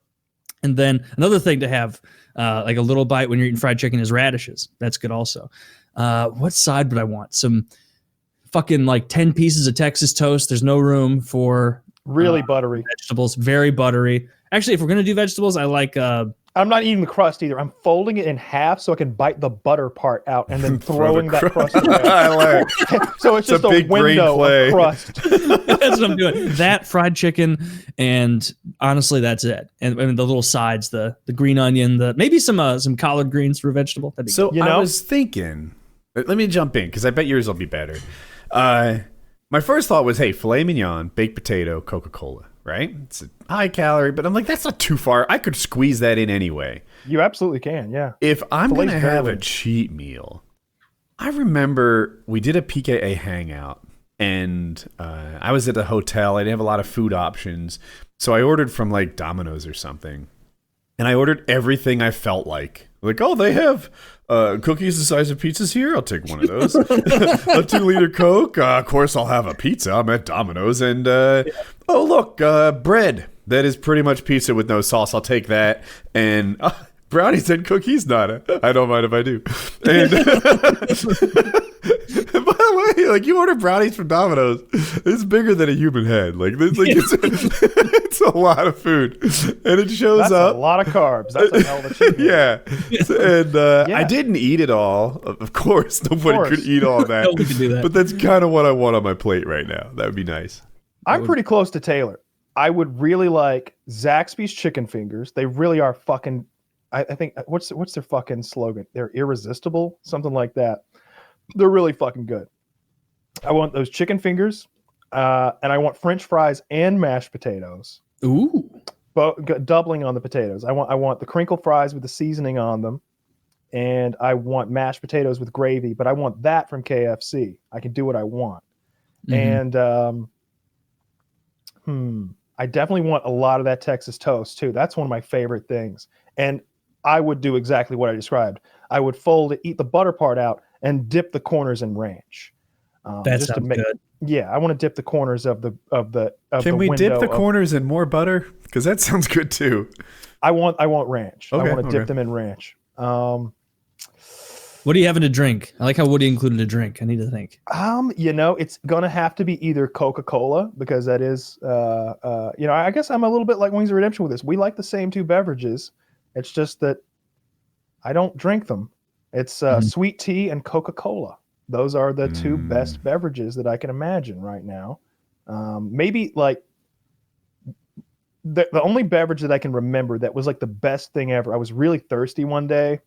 And then another thing to have like a little bite when you're eating fried chicken is radishes. That's good also. What side would I want? Some fucking like 10 pieces of Texas toast. There's no room for really buttery vegetables. Very buttery. Actually, if we're going to do vegetables, I like I'm not eating the crust either. I'm folding it in half so I can bite the butter part out and then throwing that crust away. I like. So it's just a big window play. of crust. That's what I'm doing. That fried chicken, and honestly, that's it. And the little sides, the green onion, maybe some collard greens for a vegetable. So I was thinking, let me jump in because I bet yours will be better. My first thought was, hey, filet mignon, baked potato, Coca-Cola. Right? It's a high calorie, but I'm like, that's not too far. I could squeeze that in anyway. You absolutely can, yeah. If I'm going to have a cheat meal, I remember we did a PKA hangout, and I was at a hotel. I didn't have a lot of food options, so I ordered from like Domino's or something, and I ordered everything I felt like. Like, oh, they have cookies the size of pizzas here. I'll take one of those. A 2-liter Coke. Of course, I'll have a pizza. I'm at Domino's. And, oh, look, bread. That is pretty much pizza with no sauce. I'll take that. And brownies and cookies? Not. I don't mind if I do. And by the way, like, you order brownies from Domino's, it's bigger than a human head. Like, it's a lot of food. And it shows up. A lot of carbs. That's a hell of a cheat meal. Yeah. And I didn't eat it all. Of course, nobody could eat all that. Nobody could do that. But that's kind of what I want on my plate right now. That would be nice. I'm pretty close to Taylor. I would really like Zaxby's chicken fingers. They really are fucking, I think, what's their fucking slogan? They're irresistible, something like that. They're really fucking good. I want those chicken fingers, and I want French fries and mashed potatoes. Ooh, doubling on the potatoes. I want the crinkle fries with the seasoning on them, and I want mashed potatoes with gravy. But I want that from KFC. I can do what I want, and I definitely want a lot of that Texas toast too. That's one of my favorite things, and I would do exactly what I described. I would fold it, eat the butter part out, and dip the corners in ranch. That sounds good. Yeah, I want to dip the corners of the. Can we dip the corners in more butter? Because that sounds good too. I want ranch. Okay, I want to dip them in ranch. What are you having to drink? I like how Woody included a drink. I need to think. It's gonna have to be either Coca-Cola because that is, I guess I'm a little bit like Wings of Redemption with this. We like the same two beverages. It's just that I don't drink them. It's sweet tea and Coca-Cola. Those are the two best beverages that I can imagine right now. Maybe like the only beverage that I can remember that was like the best thing ever. I was really thirsty one day.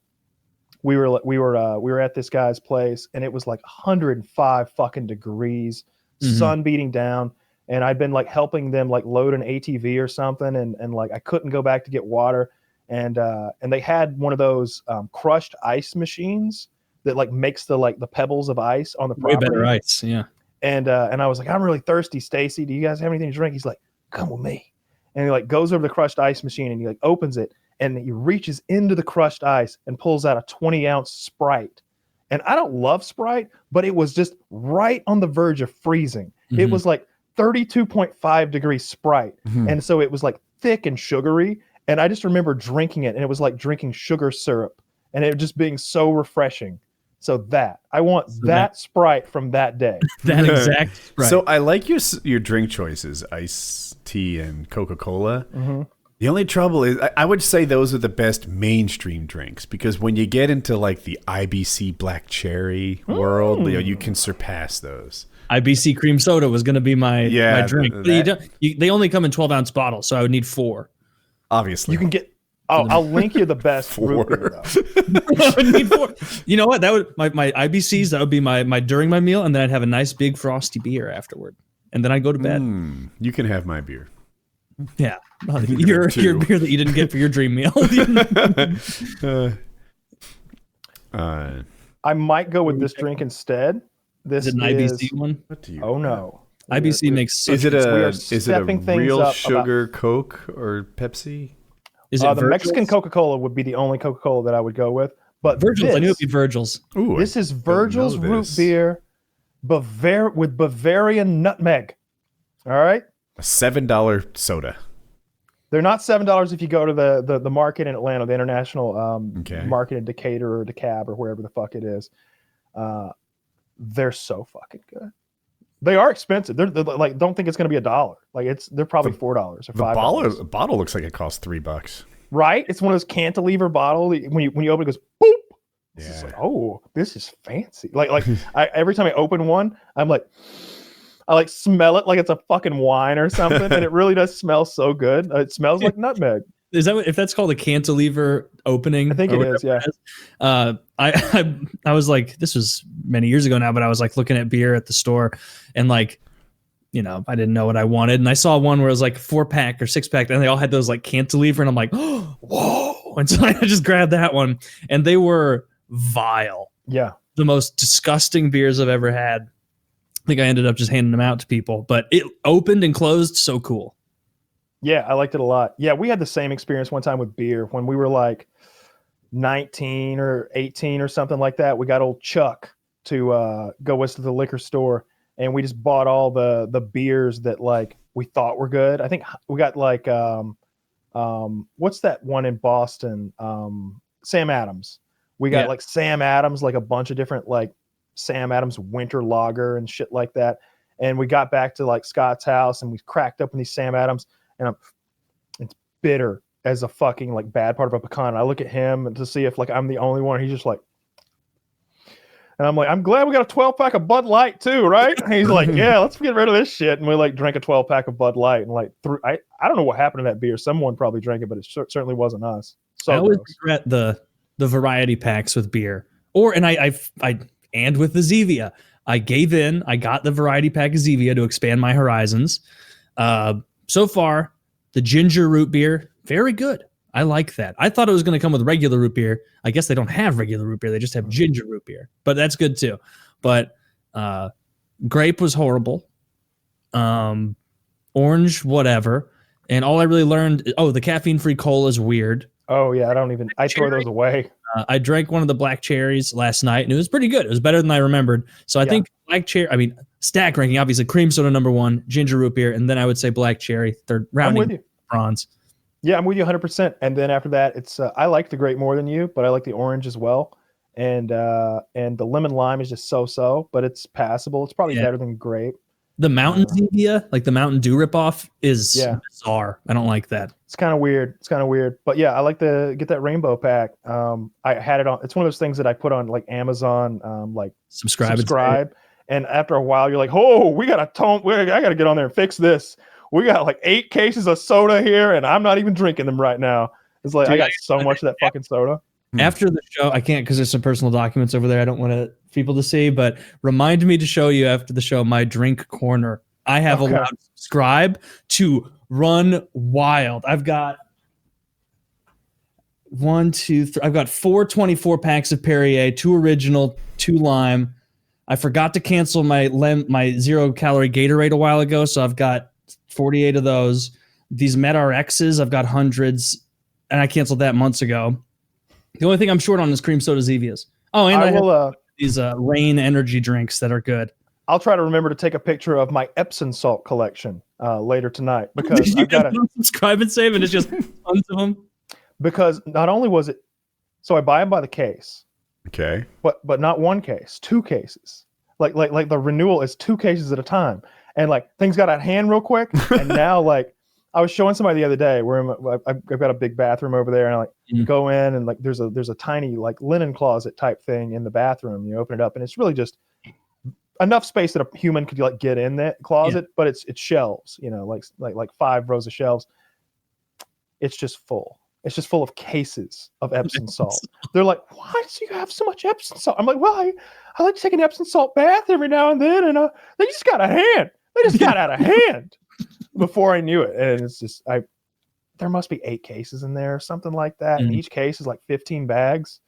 We were at this guy's place and it was like 105 fucking degrees, sun beating down, and I'd been like helping them like load an ATV or something, and like I couldn't go back to get water, and they had one of those crushed ice machines that like makes the pebbles of ice on the property. Way better ice, yeah. And I was like, I'm really thirsty, Stacy. Do you guys have anything to drink? He's like, come with me. And he like goes over to the crushed ice machine and he like opens it and he reaches into the crushed ice and pulls out a 20-ounce Sprite. And I don't love Sprite, but it was just right on the verge of freezing. It was like 32.5 degrees Sprite. And so it was like thick and sugary. And I just remember drinking it and it was like drinking sugar syrup and it just being so refreshing. So I want that Sprite from that day. That exact Sprite. So I like your drink choices, iced tea and Coca-Cola. Mm-hmm. The only trouble is I would say those are the best mainstream drinks, because when you get into like the IBC black cherry world, you can surpass those. IBC cream soda was going to be my drink. But they only come in 12-ounce bottles, so I would need 4. Obviously. You can get I'll link you the best root beer, though. I would need 4. You know what? That would my IBCs, that would be my during my meal, and then I'd have a nice big frosty beer afterward. And then I'd go to bed. You can have my beer. Yeah. Your beer that you didn't get for your dream meal. I might go with this drink instead. This is it an IBC one? Oh no. IBC makes is it a real sugar Coke or Pepsi? Is it the Mexican Coca-Cola would be the only Coca-Cola that I would go with. But Virgil's, I knew it'd be Virgil's. Ooh, this is Virgil's root beer with Bavarian nutmeg. All right? A $7 soda. They're not $7 if you go to the market in Atlanta, the international market in Decatur or DeKalb or wherever the fuck it is. They're so fucking good. They are expensive. They're like, don't think it's going to be $1. Like they're probably $4 or $5. The bottle looks like it costs $3. Right? It's one of those cantilever bottles. When you open it, it goes boop. Yeah. It's like, oh, this is fancy. Like every time I open one, I'm like, I like smell it like it's a fucking wine or something, and it really does smell so good. It smells like nutmeg. Is that if that's called a cantilever opening? I think it is. Yeah. I was like, this was many years ago now, but I was like looking at beer at the store, and like, you know, I didn't know what I wanted, and I saw one where it was like 4-pack or 6-pack, and they all had those like cantilever, and I'm like, oh, whoa! And so I just grabbed that one, and they were vile. Yeah. The most disgusting beers I've ever had. I think I ended up just handing them out to people, but it opened and closed so cool. Yeah, I liked it a lot. Yeah, we had the same experience one time with beer when we were like 19 or 18 or something like that. We got old Chuck to go with us to the liquor store, and we just bought all the beers that like we thought were good. I think we got like what's that one in Boston? Sam Adams. We got like Sam Adams, like a bunch of different like Sam Adams winter lager and shit like that. And we got back to like Scott's house and we cracked open these Sam Adams, and it's bitter as a fucking like bad part of a pecan. I look at him to see if like I'm the only one. He's just like, and I'm like, I'm glad we got a 12-pack of Bud Light too, right? And he's like, yeah, let's get rid of this shit. And we like drank a 12-pack of Bud Light, and like I don't know what happened to that beer. Someone probably drank it, but it certainly wasn't us. So I always regret the variety packs with beer, and with the Zevia. I gave in. I got the variety pack of Zevia to expand my horizons. So far, the ginger root beer, very good. I like that. I thought it was going to come with regular root beer. I guess they don't have regular root beer. They just have ginger root beer, but that's good too. But grape was horrible. Orange, whatever. And all I really learned, the caffeine-free cola is weird. Oh yeah, I throw those away. I drank one of the black cherries last night, and it was pretty good. It was better than I remembered. So I think black cherry. Stack ranking, obviously, cream soda #1, ginger root beer, and then I would say black cherry third, rounding bronze. Yeah, I'm with you 100%. And then after that, it's I like the grape more than you, but I like the orange as well. And the lemon lime is just so, but it's passable. It's probably better than grape. The Mountain Zevia, like the Mountain Dew ripoff, is bizarre. I don't like that. It's kind of weird. But yeah, I like to get that rainbow pack. I had it on. It's one of those things that I put on like Amazon, like subscribe. And after a while, you're like, oh, we got I got to get on there and fix this. We got like 8 cases of soda here, and I'm not even drinking them right now. It's like, I got so much of that fucking soda. After the show, I can't because there's some personal documents over there. I don't want people to see, but remind me to show you after the show my drink corner. I have allowed Subscribe to run wild. I've got 1, 2, 3. I've got 4 24-packs of Perrier, 2 original, 2 lime. I forgot to cancel my 0-calorie Gatorade a while ago, so I've got 48 of those. These MedRx's, I've got hundreds, and I canceled that months ago. The only thing I'm short on is cream soda Zevias. Oh, and I have these Rain energy drinks that are good. I'll try to remember to take a picture of my Epsom salt collection later tonight, because I've got to subscribe and save, and it's just tons of them. Because not only was it, so I buy them by the case, Okay. But not one case, 2 cases. Like the renewal is 2 cases at a time, and like things got out of hand real quick. And now like I was showing somebody the other day where I've got a big bathroom over there, and I like go in and like there's a tiny like linen closet type thing in the bathroom. You open it up and it's really just enough space that a human could like get in that closet, but it's shelves, like 5 rows of shelves. It's just full. It's just full of cases of Epsom salt. They're like, why do you have so much Epsom salt? I'm like, well, I like to take an Epsom salt bath every now and then, and they just got out of hand before I knew it. And it's just there must be 8 cases in there, something like that. And each case is like 15 bags.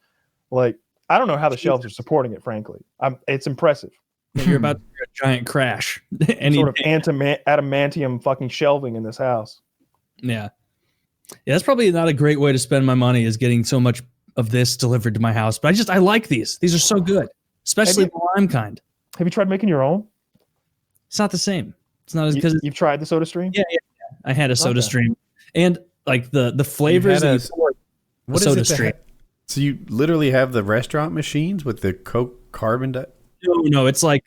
Like, I don't know how the shelves are supporting it, frankly. It's impressive. You're about to hear a giant crash. Sort of adamantium fucking shelving in this house. Yeah. Yeah, that's probably not a great way to spend my money, is getting so much of this delivered to my house. But I like these. These are so good, especially the lime kind. Have you tried making your own? It's not the same. It's not as because you've tried the Soda Stream. Yeah. I had a Soda Stream, and like the flavors that you pour. What Soda Stream? So you literally have the restaurant machines with the Coke carbon. No, it's like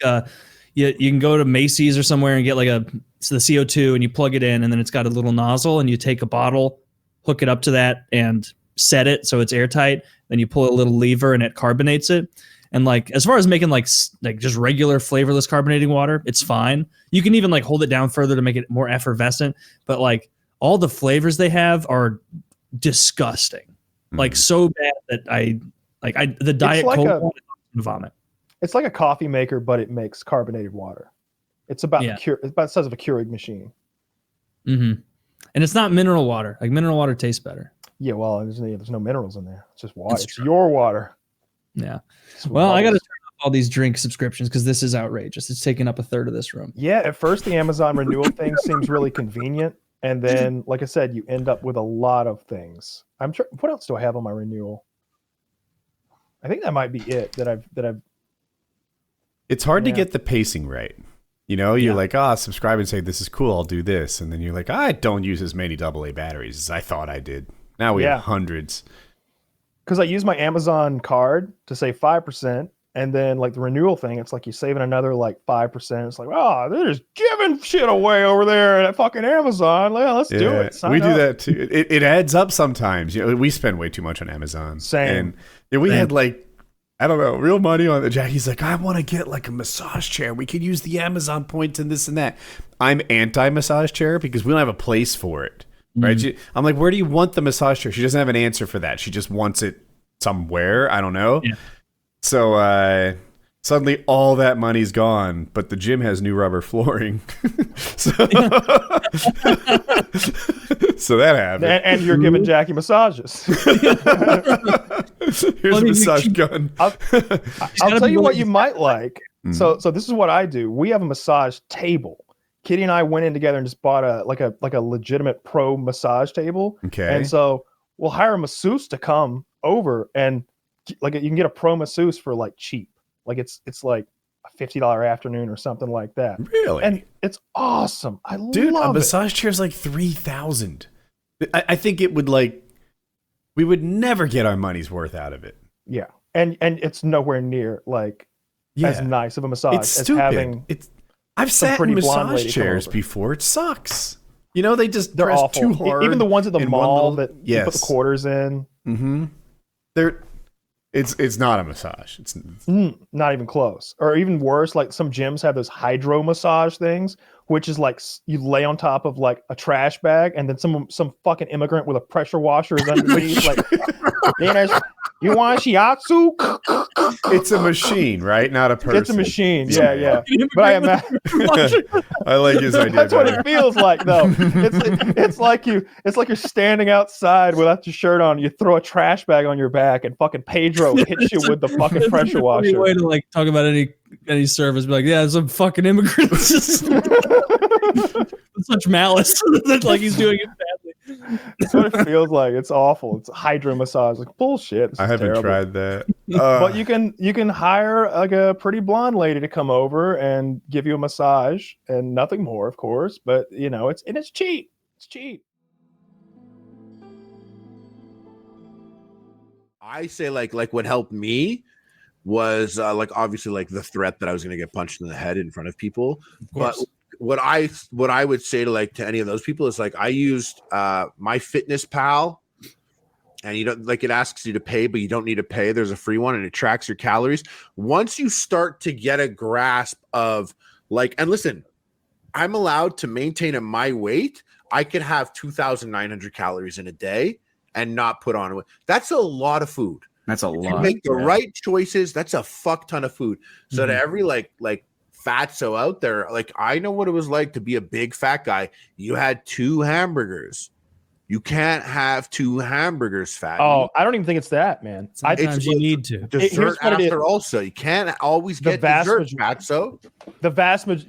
you can go to Macy's or somewhere and get like the CO2, and you plug it in, and then it's got a little nozzle, and you take a bottle, hook it up to that, and set it so it's airtight. Then you pull a little lever, and it carbonates it. And like as far as making like just regular flavorless carbonating water, it's fine. You can even like hold it down further to make it more effervescent. But like all the flavors they have are disgusting, like so bad that the Diet Coke one vomit. It's like a coffee maker, but it makes carbonated water. It's about it's about the size of a Keurig machine. Mm-hmm. And it's not mineral water. Like mineral water tastes better. Yeah, well, there's no minerals in there. It's just water. It's your water. Yeah. Well, I got to turn off all these drink subscriptions because this is outrageous. It's taking up a third of this room. Yeah, at first the Amazon renewal thing seems really convenient, and then, like I said, you end up with a lot of things. What else do I have on my renewal? I think that might be it that I've. It's hard to get the pacing right. You're like, subscribe and say, this is cool, I'll do this. And then you're like, I don't use as many AA batteries as I thought I did. Now we have hundreds. Because I use my Amazon card to save 5%. And then like the renewal thing, it's like you're saving another like 5%. It's like, they're just giving shit away over there at fucking Amazon. Let's do it. We do that too. It adds up sometimes. We spend way too much on Amazon. Same. And we had like, I don't know, real money on it. Jackie's like, I want to get like a massage chair. We could use the Amazon points and this and that. I'm anti-massage chair because we don't have a place for it, right? I'm like, where do you want the massage chair? She doesn't have an answer for that. She just wants it somewhere. I don't know. Yeah. So suddenly all that money's gone, but the gym has new rubber flooring. So that happened. And you're giving Jackie massages. Here's a massage gun. I'll tell you what you might like. So this is what I do. We have a massage table. Kitty and I went in together and just bought a legitimate pro massage table. Okay. And so we'll hire a masseuse to come over, and like you can get a pro masseuse for like cheap. Like it's like a $50 afternoon or something like that. Really? And it's awesome. I love it. A massage chair is like $3,000. I think it would we would never get our money's worth out of it. Yeah. And it's nowhere near as nice of a massage as having I've sat in massage chairs before. It sucks. They just they're press awful. too hard. Even the ones at the mall that you put the quarters in. Mm-hmm. It's not a massage. It's not even close. Or even worse, like some gyms have those hydro massage things, which is like you lay on top of like a trash bag, and then some fucking immigrant with a pressure washer is underneath. Like, you want shiatsu? It's a machine, right? Not a person. It's a machine. Yeah. But I imagine. I like his idea. That's what it feels like, though. It's like you're standing outside without your shirt on. You throw a trash bag on your back, and fucking Pedro hits you with the fucking pressure washer. Any way to talk about any service? Be like, some fucking immigrants. Such malice that he's doing it badly. That's what it feels like. It's awful. It's hydro massage. Like bullshit. I haven't tried that. But you can hire like a pretty blonde lady to come over and give you a massage and nothing more, of course. But it's cheap. It's cheap. I say like what helped me was like obviously like the threat that I was going to get punched in the head in front of people. But what I would say to any of those people is like I used my Fitness Pal, and you don't like it asks you to pay, but you don't need to pay. There's a free one and it tracks your calories. Once you start to get a grasp of like, and listen, I'm allowed to maintain at my weight. I could have 2,900 calories in a day and not put on weight. That's a lot of food. That's a lot. You make the right choices. That's a fuck ton of food. So to every like fatso out there, like I know what it was like to be a big fat guy. You had 2 hamburgers. You can't have 2 hamburgers, fat. Oh, I don't even think it's that, man. Sometimes you need to. Dessert after also. You can't always get dessert, fatso.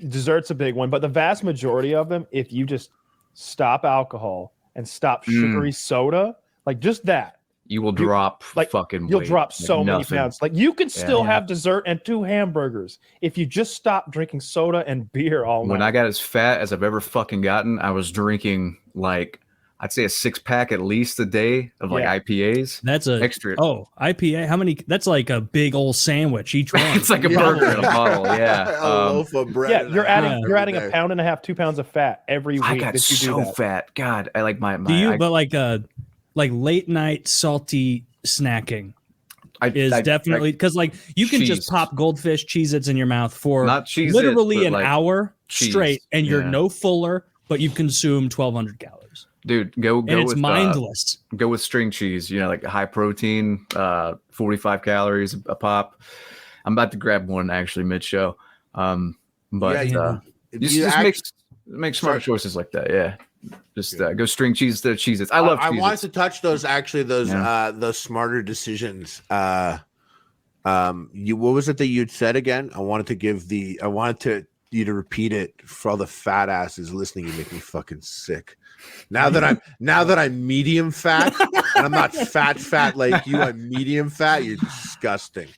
Dessert's a big one, but the vast majority of them, if you just stop alcohol and stop sugary soda, like just that, you will drop fucking you'll weight. drop so many pounds. Like you can still have dessert and 2 hamburgers if you just stop drinking soda and beer all night. When I got as fat as I've ever fucking gotten, I was drinking like I'd say a 6-pack at least a day of like IPAs. That's a extra. Oh, IPA. How many? That's like a big old sandwich each one. It's like a burger in a bottle. Yeah, a loaf of bread. Yeah, you're adding a 1.5 pounds, 2 pounds of fat every week. I got so fat. God, I like my. Do you? But like late night salty snacking is definitely because like you can just pop Goldfish Cheez-Its in your mouth for literally an hour straight, and you're no fuller, but you've consumed 1,200 calories. Dude, go and it's with mindless. Go with string cheese. You know, like high protein, 45 calories a pop. I'm about to grab one actually mid show. But just make smart choices like that. Yeah, just go string cheese to Cheez-Its. I love. I wanted to touch those those smarter decisions. What was it that you'd said again? I wanted you to repeat it for all the fat asses listening. You make me fucking sick. Now that I'm medium fat and I'm not fat like you, I'm medium fat. You're disgusting.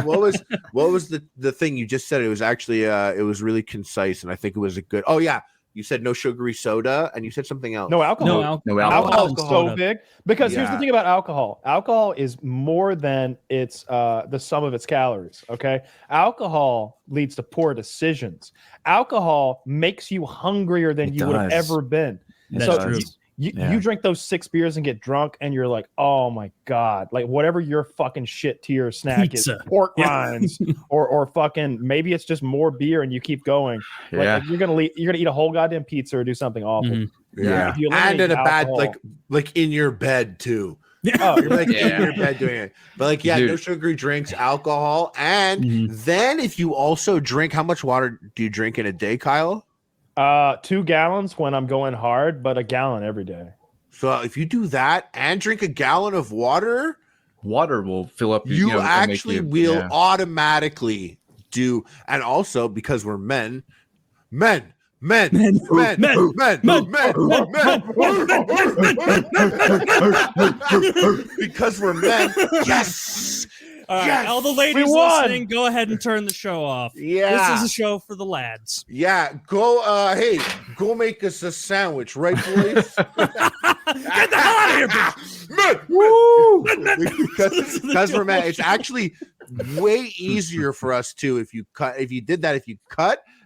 What was the thing you just said? It was actually it was really concise, and I think it was a good. Oh yeah, you said no sugary soda, and you said something else. No alcohol. No alcohol is so big because here's the thing about alcohol. Alcohol is more than its the sum of its calories. Okay, alcohol leads to poor decisions. Alcohol makes you hungrier than you would have ever been. That's true. You drink those 6 beers and get drunk, and you're like, oh my god, like whatever your fucking shit tier snack Pizza. is, pork rinds, or fucking maybe it's just more beer, and you keep going. Like you're gonna eat a whole goddamn pizza or do something awful. Yeah, and in a bad like in your bed too. Oh, you're like in your bed doing it. But like, dude, no sugary drinks, alcohol, and then if you also drink, how much water do you drink in a day, Kyle? 2 gallons when I'm going hard, but 1 gallon every day. So if you do that and drink 1 gallon of water will fill up. You actually will automatically do, and also because we're men. Because we're men. Yes. All right, all the ladies listening, go ahead and turn the show off. Yeah, this is a show for the lads. Yeah, go. Hey, go make us a sandwich, right, boys? Get the hell out of here, bitch! Woo! Because we're men. It's actually way easier for us too if you cut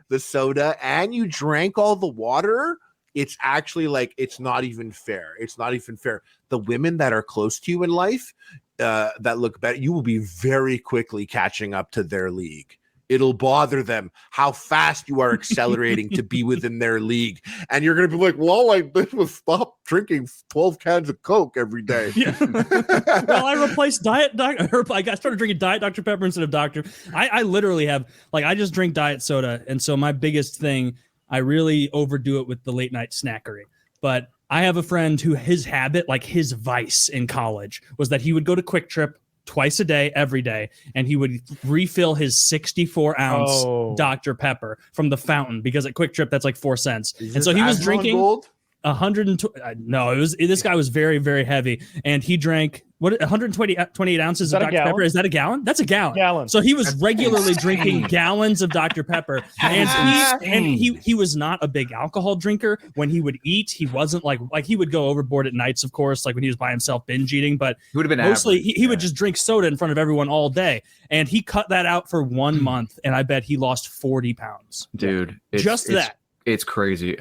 the soda and you drank all the water. It's actually like it's not even fair. The women that are close to you in life. That look better, you will be very quickly catching up to their league. It'll bother them how fast you are accelerating to be within their league. And you're going to be like, well, I was stop drinking 12 cans of Coke every day. Yeah. Well, I replaced I started drinking Diet Dr. Pepper instead of Dr. I literally have, like, I just drink diet soda. And so my biggest thing, I really overdo it with the late night snackery. But I have a friend who his habit, like his vice in college, was that he would go to Quick Trip twice a day, every day, and he would refill his 64-ounce Dr. Pepper from the fountain because at Quick Trip that's like 4 cents. And so he was drinking 120. No, this guy was very, very heavy, and he drank What 128 ounces of Dr. Pepper? Is that a gallon? That's a gallon. Gallon. So he was regularly drinking gallons of Dr. Pepper, and he was not a big alcohol drinker. When he would eat, he wasn't like he would go overboard at nights, of course, like when he was by himself binge eating. But he would have been mostly he would just drink soda in front of everyone all day, and he cut that out for 1 month, and I bet he lost 40 pounds. Dude, It's crazy.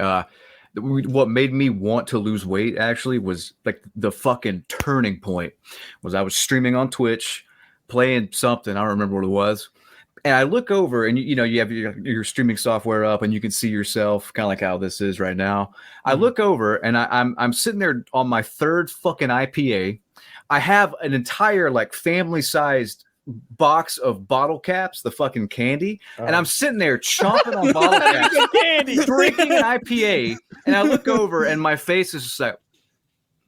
What made me want to lose weight actually was like the fucking turning point was I was streaming on Twitch, playing something. I don't remember what it was. And I look over and, you have your streaming software up and you can see yourself kind of like how this is right now. I look over and I'm sitting there on my third fucking IPA. I have an entire like family sized box of bottle caps, the fucking candy, and I'm sitting there chomping on bottle caps, drinking an IPA, and I look over and my face is just like,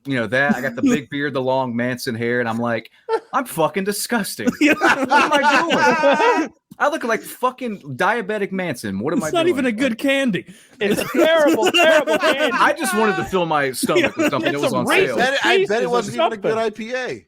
that I got the big beard, the long Manson hair, and I'm like, I'm fucking disgusting. What am I doing? I look like fucking diabetic Manson. What am I doing? It's not even a good candy. It's a terrible candy. I just wanted to fill my stomach with something that was on sale. I bet it wasn't even a good IPA.